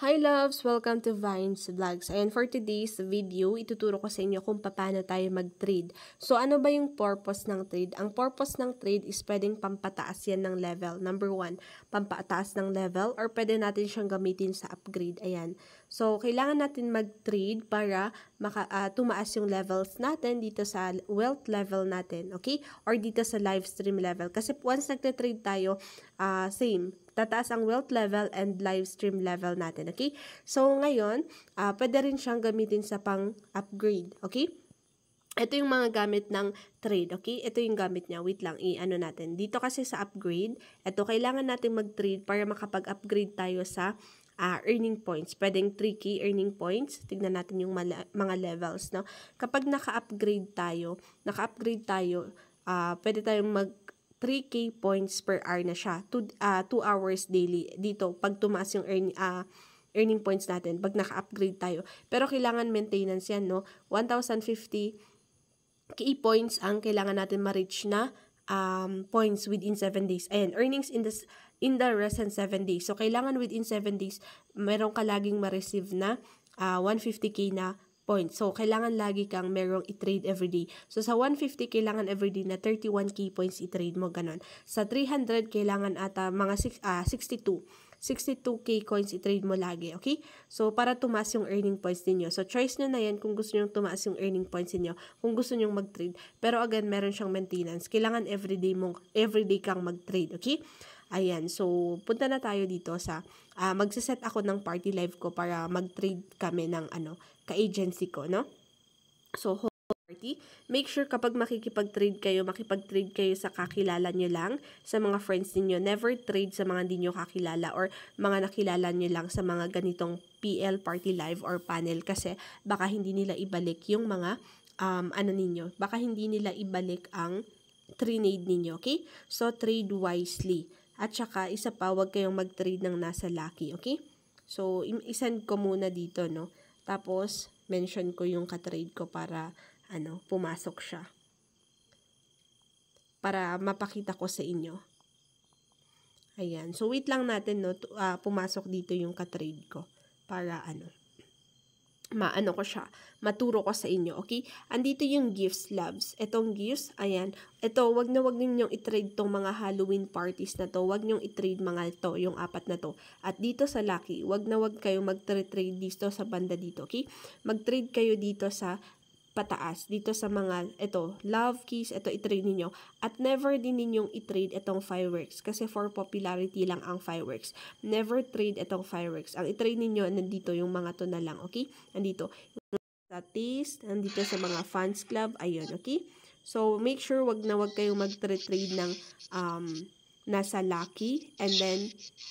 Hi loves! Welcome to Vines Vlogs. And for today's video, ituturo ko sa inyo kung paano tayo mag-trade. So ano ba yung purpose ng trade? Ang purpose ng trade is pwedeng pampataas yan ng level. Number 1, pampataas ng level or pwede natin siyang gamitin sa upgrade. Ayan. So kailangan natin mag-trade para tumaas yung levels natin dito sa wealth level natin. Okay? Or dito sa live stream level. Kasi once nagte-trade tayo, same. Tataas ang wealth level and live stream level natin, okay? So, ngayon, pwede rin siyang gamitin sa pang-upgrade, okay? Ito yung mga gamit ng trade, okay? Ito yung gamit niya. Wait lang, i-ano natin. Dito kasi sa upgrade, ito, kailangan natin mag-trade para makapag-upgrade tayo sa earning points. Pwedeng 3K earning points. Tignan natin yung mga levels, no? Kapag naka-upgrade tayo, pwede tayong 3K points per hour na siya. 2 hours daily dito pag tumaas yung earning points natin pag naka-upgrade tayo. Pero kailangan maintenance yan, no? 1,050 key points ang kailangan natin ma-reach na points within 7 days. Ayan, earnings in the recent 7 days. So, kailangan within 7 days, meron ka laging ma-receive na 150k na points. So, kailangan lagi kang merong i-trade everyday. So, sa 150, kailangan everyday na 31 key points i-trade mo, ganon. Sa 300, kailangan ata mga 62k coins i-trade mo lagi, okay? So, para tumaas yung earning points ninyo. So, choice nyo na yan kung gusto nyo tumaas yung earning points ninyo, kung gusto nyo mag-trade. Pero again, meron siyang maintenance. Kailangan everyday kang mag-trade, okay? Ayan, so, punta na tayo dito sa, magsiset ako ng party live ko para mag-trade kami ng, ka-agency ko, no? So, party, make sure kapag makikipag-trade kayo sa kakilala nyo lang, sa mga friends niyo. Never trade sa mga hindi nyo kakilala or mga nakilala nyo lang sa mga ganitong PL party live or panel kasi baka hindi nila ibalik yung mga, ninyo. Baka hindi nila ibalik ang trade ninyo, okay? So, trade wisely. At saka, isa pa, huwag kayong mag-trade ng nasa lucky, okay? So, isend ko muna dito, no? Tapos, mention ko yung ka-trade ko para, pumasok siya. Para mapakita ko sa inyo. Ayan. So, wait lang natin, no? Pumasok dito yung ka-trade ko. Para, maturo ko sa inyo, okay? Andito yung gifts, loves. Etong gifts, ayan. Ito, wag ninyong i-trade tong mga Halloween parties na to. Wag nyong i-trade mga to, yung 4 na to. At dito sa Lucky, wag kayong mag-trade dito sa banda dito, okay? Mag-trade kayo dito sa pataas, dito sa mga, ito, love keys, ito i-trade ninyo. At never din ninyong i-trade itong fireworks kasi for popularity lang ang fireworks. Never trade itong fireworks. Ang i-trade ninyo, nandito yung mga to na lang, okay? Nandito, sa taste, nandito sa mga fans club, ayun, okay? So, make sure wag kayong mag-trade ng nasa lucky and then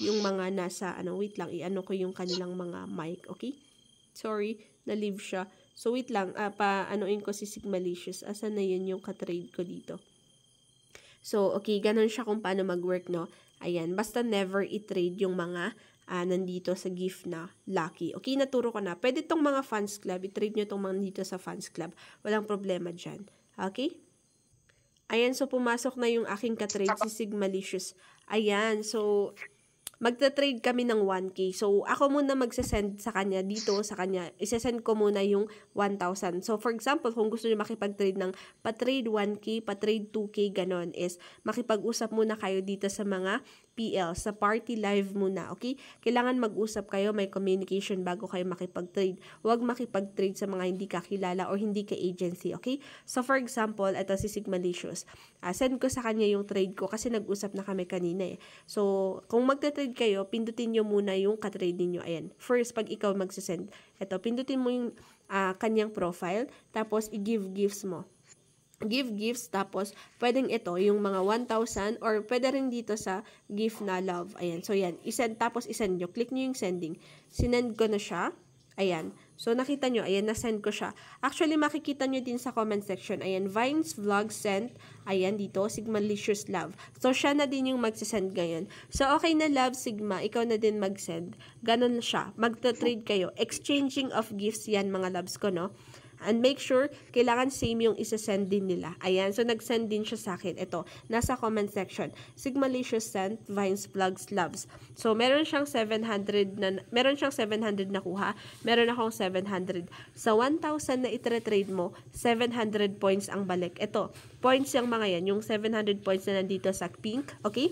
yung mga nasa, wait lang, i-ano ko yung kanilang mga mic, okay? Sorry, na-leave siya. So, wait lang, paanoin ko si Sigmalicious. Asan na yun yung ka-trade ko dito? So, okay, ganun siya kung paano mag-work, no? Ayan, basta never i-trade yung mga nandito sa gift na lucky. Okay, naturo ko na. Pwede tong mga fans club, i-trade nyo tong mga nandito sa fans club. Walang problema dyan. Okay? Ayan, so pumasok na yung aking ka-trade, si Sigmalicious. Ayan, so magta-trade kami ng 1K. So, ako muna magsasend sa kanya dito, sa kanya. Isasend ko muna yung 1,000. So, for example, kung gusto niyo makipag-trade ng pa-trade 1K, pa-trade 2K, ganon, is makipag-usap muna kayo dito sa mga PL, sa party live muna, okay? Kailangan mag-usap kayo, may communication bago kayo makipag-trade. Huwag makipag-trade sa mga hindi kakilala or hindi ka-agency, okay? So, for example, ito si Sigmalicious. Send ko sa kanya yung trade ko kasi nag-usap na kami kanina eh. So, kung magta-trade kayo, pindutin nyo muna yung ka-trade niyo. Ayan. First, pag ikaw magsasend, ito, pindutin mo yung kanyang profile, tapos i-give gifts mo. Give gifts, tapos pwedeng ito, yung mga 1,000 or pwede rin dito sa gift na love. Ayan. So, yan. Tapos isend nyo. Click nyo yung sending. Sinend ko na siya. Ayan. So, nakita nyo. Ayan, nasend ko siya. Actually, makikita nyo din sa comment section. Ayan, Vines Vlog sent. Ayan, dito, Sigmalicious Love. So, siya na din yung magsisend ngayon. So, okay na, Love Sigma. Ikaw na din magsend. Ganon siya. Magta-trade kayo. Exchanging of gifts yan, mga loves ko, no? And make sure, kailangan same yung isa-send din nila. Ayan, so nag-send din siya sa akin. Ito, nasa comment section. Sigmalicious sent, Vines, Vlogs, Loves. So, meron siyang 700 nakuha. Meron akong 700. Sa 1,000 na itra-trade mo, 700 points ang balik. Ito, points yung mga yan, yung 700 points na nandito sa pink, okay?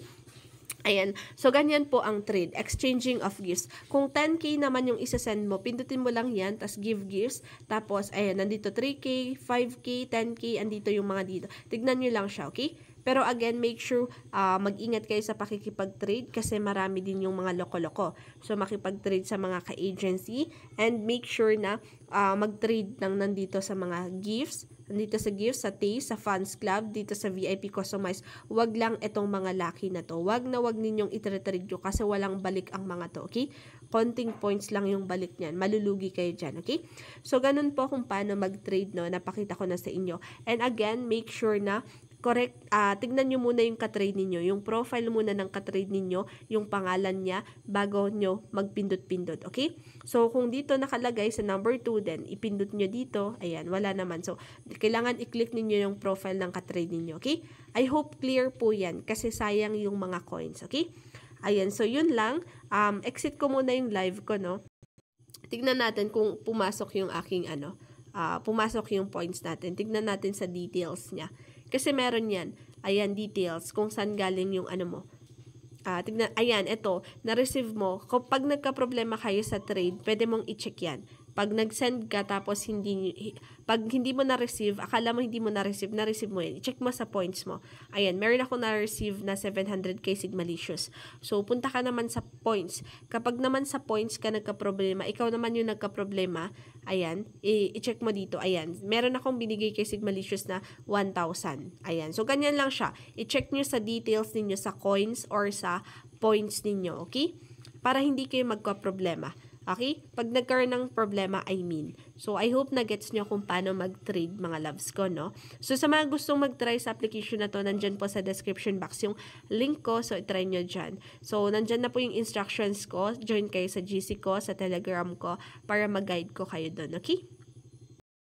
Ayan. So, ganyan po ang trade. Exchanging of gifts. Kung 10K naman yung isa-send mo, pindutin mo lang yan, tas give gifts. Tapos, ayan, nandito 3K, 5K, 10K, andito yung mga dito. Tignan nyo lang siya, okay? Pero again, make sure mag-ingat kayo sa pakikipag-trade kasi marami din yung mga loko-loko. So, makipag-trade sa mga ka-agency and make sure na mag-trade ng nandito sa mga gifts. Dito sa gifts, sa taste, sa fans club, dito sa VIP customize, wag lang itong mga lucky na to. Wag na wag ninyong itra-trade nyo kasi walang balik ang mga to, okay? Konting points lang yung balik niyan. Malulugi kayo dyan, okay? So, ganun po kung paano mag-trade, no? Napakita ko na sa inyo. And again, make sure na correct, tignan nyo muna yung katrade ninyo, yung profile muna ng katrade ninyo, yung pangalan niya, bago nyo magpindot-pindot, okay? So, kung dito nakalagay sa number 2, then ipindot nyo dito, ayan, wala naman. So, kailangan i-click ninyo yung profile ng katrade ninyo, okay? I hope clear po yan, kasi sayang yung mga coins, okay? Ayan, so yun lang. Exit ko muna yung live ko, no? Tignan natin kung pumasok yung aking, pumasok yung points natin. Tignan natin sa details niya. Kasi meron yan. Ayan, details. Kung saan galing yung mo. Tignan, ayan, ito. Na-receive mo. Kapag nagka-problema kayo sa trade, pwede mong i-check yan. Pag nag-send ka tapos pag hindi mo na-receive, akala mo hindi mo na-receive mo yan. I-check mo sa points mo. Ayan, meron ako na-receive na 700k Sigmalicious. So, punta ka naman sa points. Kapag naman sa points ka nagka-problema, ikaw naman yung nagka-problema, ayan, i-check mo dito. Ayan, meron akong binigay kay Sigmalicious na 1,000. Ayan, so ganyan lang siya. I-check nyo sa details ninyo sa coins or sa points ninyo, okay? Para hindi kayo magka-problema. Okay? Pag nagkaroon ng problema, I mean. So, I hope na gets nyo kung paano mag-trade mga loves ko, no? So, sa mga gustong mag-try sa application na to, nandyan po sa description box yung link ko. So, try nyo dyan. So, nandyan na po yung instructions ko. Join kayo sa GC ko, sa Telegram ko, para mag-guide ko kayo doon, okay?